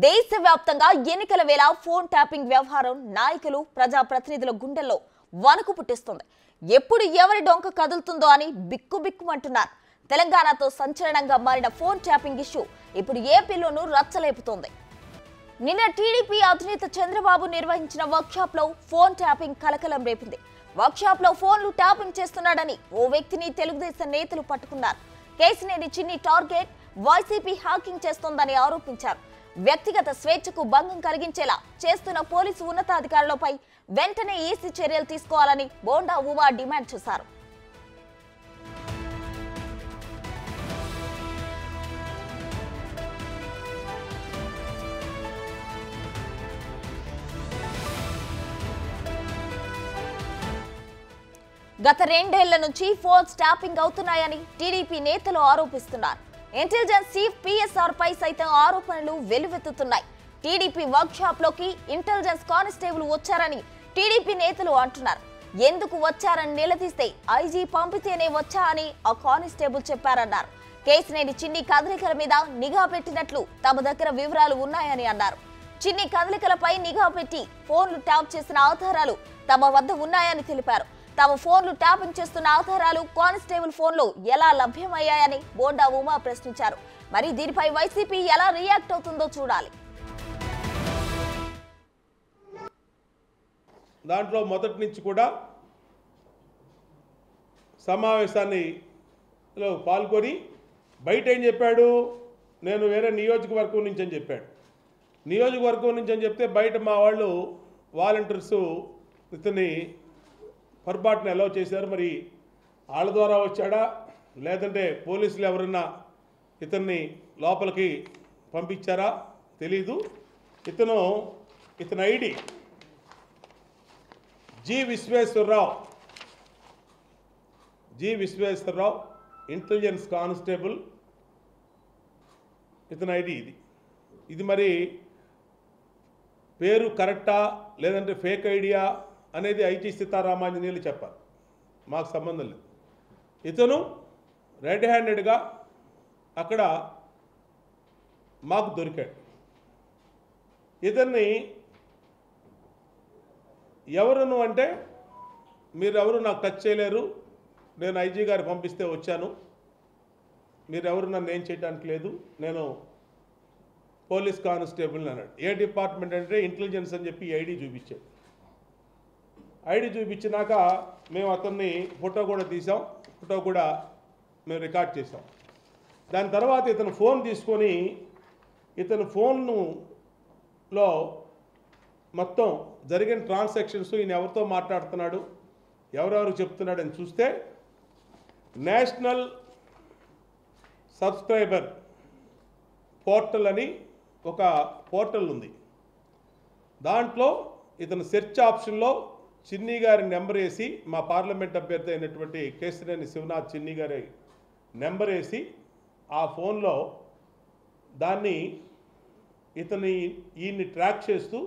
దేశవ్యాప్తంగా ఎన్నికల వేళ ఫోన్ ట్యాపింగ్ వ్యవహారం నాయకులు ప్రజాప్రతినిధుల గుండెల్లో వణుకు పుట్టిస్తుంది. ఎప్పుడు ఎవరి డొంక కదులుతుందో అని బిక్కుబిక్కుమంటున్నారు. తెలంగాణతో సంచలనంగా మారిన ఫోన్ ట్యాపింగ్ ఇష్యూ ఇప్పుడు ఏపీలోనూ రచ్చలేపుతోంది. నిన్న టీడీపీ అధినేత చంద్రబాబు నిర్వహించిన వర్క్షాప్ లో ఫోన్ ట్యాపింగ్ కలకలం రేపింది. వర్క్షాప్ లో ఫోన్లు ట్యాపింగ్ చేస్తున్నాడని ఓ వ్యక్తిని తెలుగుదేశం నేతలు పట్టుకున్నారు. కేసినేని చిన్ని టార్గెట్ వైసీపీ హ్యాకింగ్ చేస్తోందని ఆరోపించారు. వ్యక్తిగత స్వేచ్ఛకు భంగం కలిగించేలా చేస్తున్న పోలీసు ఉన్నతాధికారులపై వెంటనే ఈసీ చర్యలు తీసుకోవాలని బోండా ఉమా డిమాండ్ చేశారు. గత 2 ఏళ్ల నుంచి ఫోన్స్ ట్యాపింగ్ అవుతున్నాయని టీడీపీ నేతలు ఆరోపిస్తున్నారు. ఇంటెలిజెన్స్ చీఫ్ పిఎస్ఆర్ పై సైతం ఆరోపణలు వెల్లువెత్తుతున్నాయి. టీడీపీ వర్క్ షాప్ లోకి ఇంటెలిజెన్స్ కానిస్టేబుల్ వచ్చారని టీడీపీ నేతలు అంటున్నారు. ఎందుకు వచ్చారని నిలదీస్తే ఐజీ పంపితేనే వచ్చా అని ఆ కానిస్టేబుల్ చెప్పారన్నారు. కేసినేని చిన్ని కదలికల మీద నిఘా పెట్టినట్లు తమ దగ్గర వివరాలు ఉన్నాయని అన్నారు. చిన్ని కదలికలపై నిఘా పెట్టి ఫోన్లు ట్యాప్ చేసిన ఆధారాలు తమ వద్ద ఉన్నాయని తెలిపారు. తమ ఫోన్లు ట్యాపింగ్ చేస్తున్న ఆధారాలు కానిస్టేబుల్ ఫోన్లో ఎలా లభ్యమయ్యాయని బోండా ఉమా ప్రశ్నించారు. మరి దీనిపై వైసీపీ ఎలా రియాక్ట్ అవుతుందో చూడాలి. దాంట్లో మొదటి నుంచి కూడా సమావేశాన్ని పాల్గొని బయట ఏం చెప్పాడు, నేను వేరే నియోజకవర్గం నుంచి అని చెప్పాడు. నియోజకవర్గం నుంచి అని చెప్తే బయట మా వాళ్ళు వాలంటీర్స్ ఇతని పొరపాటును అలౌ చేశారు. మరి వాళ్ళ ద్వారా వచ్చాడా లేదంటే పోలీసులు ఎవరన్నా ఇతన్ని లోపలికి పంపించారా తెలీదు. ఇతని ID G Visweswara Rao intelligence constable. ఇతని ఐడి ఇది మరి పేరు కరెక్టా లేదంటే ఫేక్ ఐడియా అనేది ఐజీ సీతారామాంజనేయులు చెప్పారు. మాకు సంబంధం లేదు. ఇతను రెడ్ హ్యాండెడ్గా అక్కడ మాకు దొరికాడు. ఇతన్ని ఎవరును అంటే మీరెవరు నాకు టచ్ చేయలేరు, నేను ఐజీ గారు పంపిస్తే వచ్చాను, మీరెవరు నన్ను ఏం చేయడానికి లేదు, నేను పోలీస్ కానిస్టేబుల్ అన్నాడు. ఏ డిపార్ట్మెంట్ అంటే ఇంటెలిజెన్స్ అని చెప్పి ఐడి చూపించాడు. ఐడి చూపించినాక మేము అతన్ని ఫోటో కూడా తీసాం, ఫోటో కూడా మేము రికార్డ్ చేసాం. దాని తర్వాత ఇతను ఫోన్ తీసుకొని ఇతను ఫోన్లో మొత్తం జరిగిన ట్రాన్సాక్షన్స్, ఈయన ఎవరితో మాట్లాడుతున్నాడు, ఎవరెవరు చెప్తున్నాడు అని చూస్తే నేషనల్ సబ్స్క్రైబర్ పోర్టల్ అని ఒక పోర్టల్ ఉంది. దాంట్లో ఇతను సెర్చ్ ఆప్షన్లో చిన్ని గారి నెంబర్ వేసి, మా పార్లమెంట్ అభ్యర్థి అయినటువంటి కేసినేని శివనాథ్ చిన్ని గారి నెంబర్ వేసి ఆ ఫోన్లో దాన్ని ఈయన్ని ట్రాక్ చేస్తూ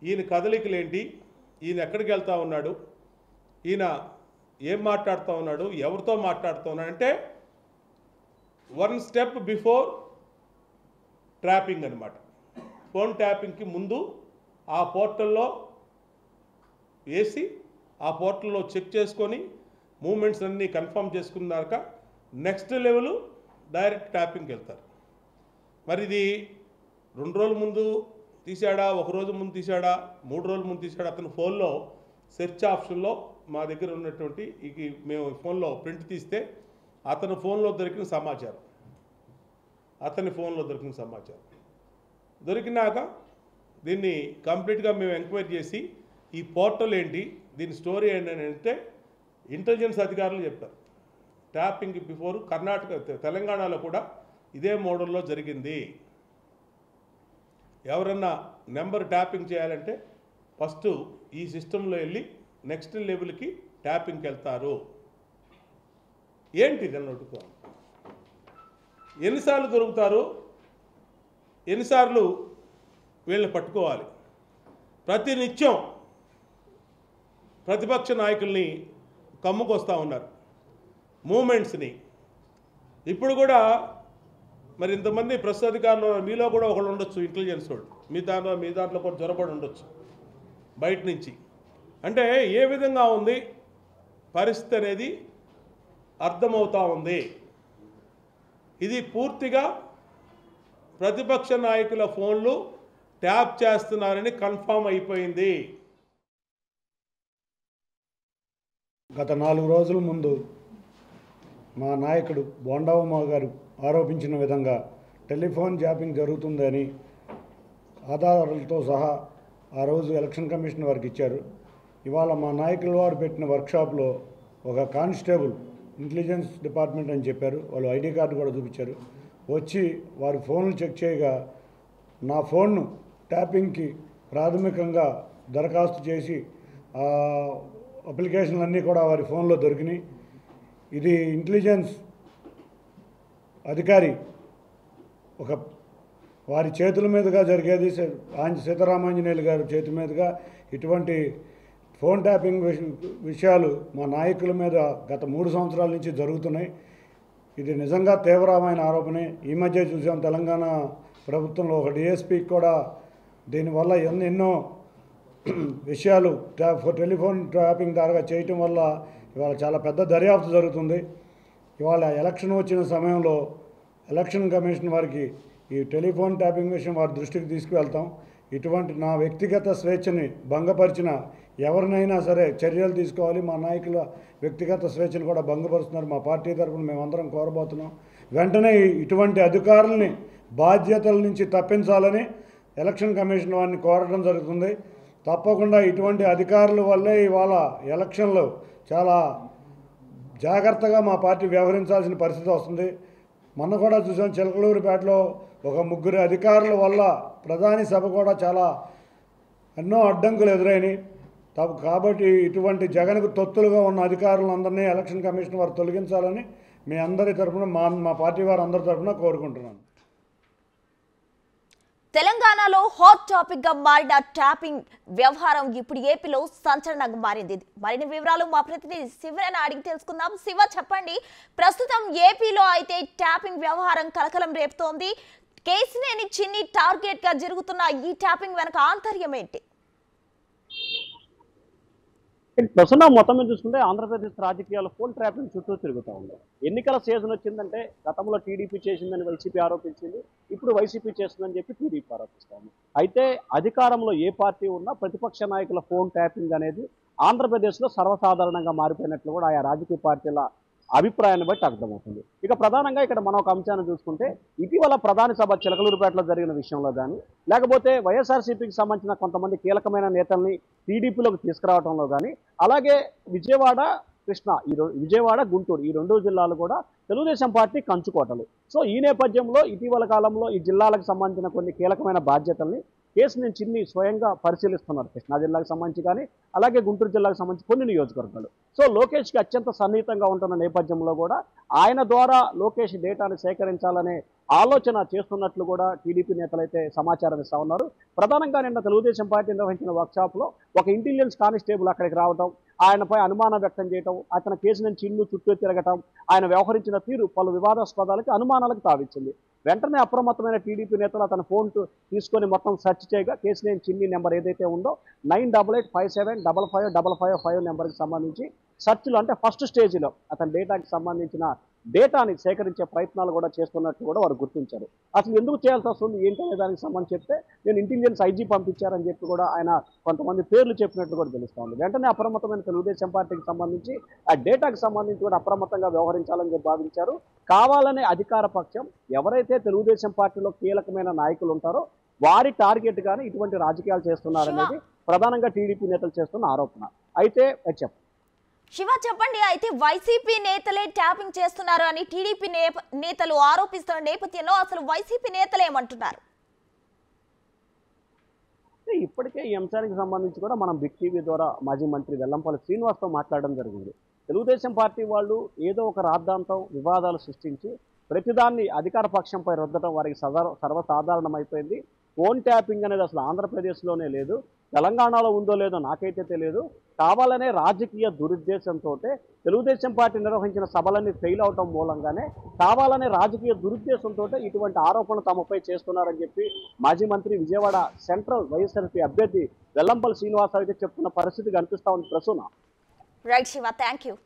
ఈయన కదలికలేంటి, ఈయన ఎక్కడికి వెళ్తూ ఉన్నాడు, ఈయన ఏం మాట్లాడుతూ ఉన్నాడు, ఎవరితో మాట్లాడుతూ ఉన్నాడు అంటే 1 స్టెప్ బిఫోర్ ట్రాపింగ్ అనమాట. ఫోన్ ట్యాపింగ్కి ముందు ఆ పోర్టల్లో వేసి ఆ పోర్టల్లో చెక్ చేసుకొని మూమెంట్స్ అన్నీ కన్ఫర్మ్ చేసుకున్నాక నెక్స్ట్ లెవెల్ డైరెక్ట్ ట్యాపింగ్కి వెళ్తారు. మరి ఇది 2 రోజుల ముందు తీసాడా, 1 రోజు ముందు తీసాడా, 3 రోజుల ముందు తీసాడా, అతని ఫోన్లో సెర్చ్ ఆప్షన్లో మా దగ్గర ఉన్నటువంటి మేము ఫోన్లో ప్రింట్ తీస్తే అతని ఫోన్లో దొరికిన సమాచారం దొరికినాక దీన్ని కంప్లీట్గా మేము ఎంక్వైరీ చేసి ఈ పోర్టల్ ఏంటి, దీని స్టోరీ ఏంటని అంటే ఇంటెలిజెన్స్ అధికారులు చెప్పారు. ట్యాపింగ్ బిఫోర్ తెలంగాణలో కూడా ఇదే మోడల్లో జరిగింది. ఎవరన్నా నెంబర్ ట్యాపింగ్ చేయాలంటే ఫస్ట్ ఈ సిస్టంలో వెళ్ళి నెక్స్ట్ లెవెల్కి ట్యాపింగ్కి వెళ్తారు. ఏంటి దాన్ని అడుగుతాం, ఎన్నిసార్లు దొరుకుతారు, ఎన్నిసార్లు వీళ్ళని పట్టుకోవాలి. ప్రతినిత్యం ప్రతిపక్ష నాయకుల్ని కమ్ముకొస్తూ ఉన్నారు మూమెంట్స్ని. ఇప్పుడు కూడా మరి ఇంతమంది ప్రస్తుత అధికారులు మీలో కూడా ఒకళ్ళు ఉండొచ్చు, ఇంటెలిజెన్స్ వాళ్ళు మీ దాంట్లో కూడా జొరబడి ఉండొచ్చు బయట నుంచి. అంటే ఏ విధంగా ఉంది పరిస్థితి అనేది అర్థమవుతా ఉంది. ఇది పూర్తిగా ప్రతిపక్ష నాయకుల ఫోన్లు ట్యాప్ చేస్తున్నారని కన్ఫామ్ అయిపోయింది. గత 4 రోజుల ముందు మా నాయకుడు బోండావుమ గారు ఆరోపించిన విధంగా టెలిఫోన్ జాపింగ్ జరుగుతుందని ఆధారాలతో సహా ఆ రోజు ఎలక్షన్ కమిషన్ వారికి ఇచ్చారు. ఇవాళ మా నాయకుల వారు పెట్టిన వర్క్షాప్లో ఒక కానిస్టేబుల్ ఇంటెలిజెన్స్ డిపార్ట్మెంట్ అని చెప్పారు. వాళ్ళు ఐడి కార్డు కూడా చూపించారు. వచ్చి వారి ఫోన్లు చెక్ చేయగా నా ఫోన్ను ట్యాపింగ్కి ప్రాథమికంగా దరఖాస్తు చేసి అప్లికేషన్లన్నీ కూడా వారి ఫోన్లో దొరికినాయి. ఇది ఇంటెలిజెన్స్ అధికారి వారి చేతుల మీదుగా జరిగేది. సీతారామాంజనేయులు గారి చేతి మీదుగా ఇటువంటి ఫోన్ ట్యాపింగ్ విషయాలు మా నాయకుల మీద గత 3 సంవత్సరాల నుంచి జరుగుతున్నాయి. ఇది నిజంగా తీవ్రమైన ఆరోపణే. ఈ మధ్య చూసాం తెలంగాణ ప్రభుత్వంలో ఒక డిఎస్పీకి కూడా దీనివల్ల ఎన్నో విషయాలు టెలిఫోన్ ట్యాపింగ్ ద్వారా చేయటం వల్ల ఇవాళ చాలా పెద్ద దర్యాప్తు జరుగుతుంది. ఇవాళ ఎలక్షన్ వచ్చిన సమయంలో ఎలక్షన్ కమిషన్ వారికి ఈ టెలిఫోన్ ట్యాపింగ్ విషయం వారి దృష్టికి తీసుకువెళ్తాం. ఇటువంటి నా వ్యక్తిగత స్వేచ్ఛని భంగపరిచిన ఎవరినైనా సరే చర్యలు తీసుకోవాలి. మా నాయకుల వ్యక్తిగత స్వేచ్ఛను కూడా భంగపరుస్తున్నారు. మా పార్టీ తరఫున మేమందరం కోరబోతున్నాం. వెంటనే ఇటువంటి అధికారులని బాధ్యతల నుంచి తప్పించాలని ఎలక్షన్ కమిషన్ వారిని కోరడం జరుగుతుంది. తప్పకుండా ఇటువంటి అధికారుల వల్లే ఇవాళ ఎలక్షన్లో చాలా జాగ్రత్తగా మా పార్టీ వ్యవహరించాల్సిన పరిస్థితి వస్తుంది. మొన్న కూడా చూసాం చిలకలూరిపేటలో ఒక 3 అధికారుల వల్ల ప్రధాని సభ కూడా చాలా ఎన్నో అడ్డంకులు ఎదురైనాయి. కాబట్టి ఇటువంటి జగన్కు తొత్తులుగా ఉన్న అధికారులందరినీ ఎలక్షన్ కమిషన్ వారు తొలగించాలని మీ అందరి తరఫున మా పార్టీ వారు అందరి తరఫున కోరుకుంటున్నాను. తెలంగాణలో హాట్ టాపిక్ గా మారిన ట్యాపింగ్ వ్యవహారం ఇప్పుడు ఏపీలో సంచలనంగా మారింది. మరిన్ని వివరాలు మా ప్రతినిధి శివని అడిగి తెలుసుకుందాం. శివ, చెప్పండి, ప్రస్తుతం ఏపీలో అయితే ట్యాపింగ్ వ్యవహారం కలకలం రేపుతోంది. కేసినేని చిన్ని టార్గెట్ గా జరుగుతున్న ఈ ట్యాపింగ్ వెనక ఆంతర్యం ఏంటి? ప్రస్తుతం మొత్తం మీద చూసుకుంటే ఆంధ్రప్రదేశ్ రాజకీయాలు ఫోన్ ట్రాపింగ్ చుట్టూ తిరుగుతూ ఉంది. ఎన్నికల సీజన్ వచ్చిందంటే గతంలో టీడీపీ చేసిందని వైసీపీ ఆరోపించింది, ఇప్పుడు వైసీపీ చేస్తుందని చెప్పి టీడీపీ ఆరోపిస్తోంది. అయితే అధికారంలో ఏ పార్టీ ఉన్నా ప్రతిపక్ష నాయకుల ఫోన్ ట్యాపింగ్ అనేది ఆంధ్రప్రదేశ్లో సర్వసాధారణంగా మారిపోయినట్లు కూడా ఆయా రాజకీయ పార్టీల అభిప్రాయాన్ని బట్టి అర్థమవుతుంది. ఇక ప్రధానంగా ఇక్కడ మనం ఒక అంశాన్ని చూసుకుంటే ఇటీవల ప్రధాని సభ చిలకలూరుపేటలో జరిగిన విషయంలో కానీ, లేకపోతే వైఎస్ఆర్సీపీకి సంబంధించిన కొంతమంది కీలకమైన నేతల్ని టీడీపీలోకి తీసుకురావడంలో కానీ, అలాగే విజయవాడ, కృష్ణా, విజయవాడ, గుంటూరు ఈ 2 జిల్లాలు కూడా తెలుగుదేశం పార్టీ కంచుకోటలు. సో ఈ నేపథ్యంలో ఇటీవల కాలంలో ఈ జిల్లాలకు సంబంధించిన కొన్ని కీలకమైన బాధ్యతల్ని కేసినేని చిన్ని స్వయంగా పరిశీలిస్తున్నారు. కృష్ణా జిల్లాకు సంబంధించి కానీ, అలాగే గుంటూరు జిల్లాకు సంబంధించి కొన్ని నియోజకవర్గాలు. సో లోకేష్కి అత్యంత సన్నిహితంగా ఉంటున్న నేపథ్యంలో కూడా ఆయన ద్వారా లోకేష్ డేటాను సేకరించాలనే ఆలోచన చేస్తున్నట్లు కూడా టీడీపీ నేతలైతే సమాచారం ఇస్తా ఉన్నారు. ప్రధానంగా నిన్న తెలుగుదేశం పార్టీ నిర్వహించిన వర్క్షాప్లో ఒక ఇంటెలిజెన్స్ కానిస్టేబుల్ అక్కడికి రావడం, ఆయనపై అనుమానం వ్యక్తం చేయడం, అతని కేసుని చిన్ను చుట్టూ తిరగటం, ఆయన వ్యవహరించిన తీరు పలు వివాదాస్పదాలకి అనుమానాలకు తావిచ్చింది. వెంటనే అప్రమత్తమైన టీడీపీ నేతలు అతని ఫోన్ తీసుకొని మొత్తం సెర్చ్ చేయగా కేసినేని చిన్ని నెంబర్ ఏదైతే ఉందో 9885755555 నెంబర్కి సంబంధించి సెర్చ్లో అంటే ఫస్ట్ స్టేజ్లో అతని డేటాకి సంబంధించిన డేటాని సేకరించే ప్రయత్నాలు కూడా చేస్తున్నట్టు కూడా వారు గుర్తించారు. అసలు ఎందుకు చేయాల్సి వస్తుంది ఏంటనే దానికి సంబంధించి చెప్తే నేను ఇంటెలిజెన్స్ ఐజీ పంపించారని చెప్పి కూడా ఆయన కొంతమంది పేర్లు చెప్పినట్లు కూడా తెలుస్తోంది. వెంటనే అప్రమత్తమైన తెలుగుదేశం పార్టీకి సంబంధించి ఆ డేటాకి సంబంధించి కూడా అప్రమత్తంగా వ్యవహరించాలని చెప్పి భావించారు. కావాలనే అధికార పక్షం ఎవరైతే తెలుగుదేశం పార్టీలో కీలకమైన నాయకులు ఉంటారో వారి టార్గెట్ గానే ఇటువంటి రాజకీయాలు చేస్తున్నారనేది ప్రధానంగా టీడీపీ నేతలు చేస్తున్న ఆరోపణ. అయితే శివ, చెప్పండి, అయితే వైసీపీ నేతలే ట్యాపింగ్ చేస్తున్నారు అని టీడీపీ నేతలు ఆరోపిస్తున్న నేపథ్యంలో అసలు వైసీపీ నేతలు ఏమంటున్నారు? ఇప్పటికే ఈ అంశానికి సంబంధించి కూడా మనం బిగ్ టీవీ ద్వారా మాజీ మంత్రి వెల్లంపల్లి శ్రీనివాస్తో మాట్లాడడం జరిగింది. తెలుగుదేశం పార్టీ వాళ్ళు ఏదో ఒక రాద్ధాంతం వివాదాలు సృష్టించి ప్రతిదాన్ని అధికార పక్షంపై రుద్దడం వారికి సర్వసాధారణమైపోయింది. ఫోన్ ట్యాపింగ్ అనేది అసలు ఆంధ్రప్రదేశ్లోనే లేదు, తెలంగాణలో ఉందో లేదో నాకైతే తెలియదు. కావాలనే రాజకీయ దురుద్దేశంతో తెలుగుదేశం పార్టీ నిర్వహించిన సభలన్నీ ఫెయిల్ అవటం మూలంగానే కావాలనే రాజకీయ దురుద్దేశంతో ఇటువంటి ఆరోపణలు తమపై చేస్తున్నారని చెప్పి మాజీ మంత్రి విజయవాడ సెంట్రల్ వైఎస్ఆర్సీపీ అభ్యర్థి వెల్లంపల్లి శ్రీనివాసరావు అయితే చెప్తున్న పరిస్థితి కనిపిస్తా ఉంది. Prasuna. Right Shiva, thank you.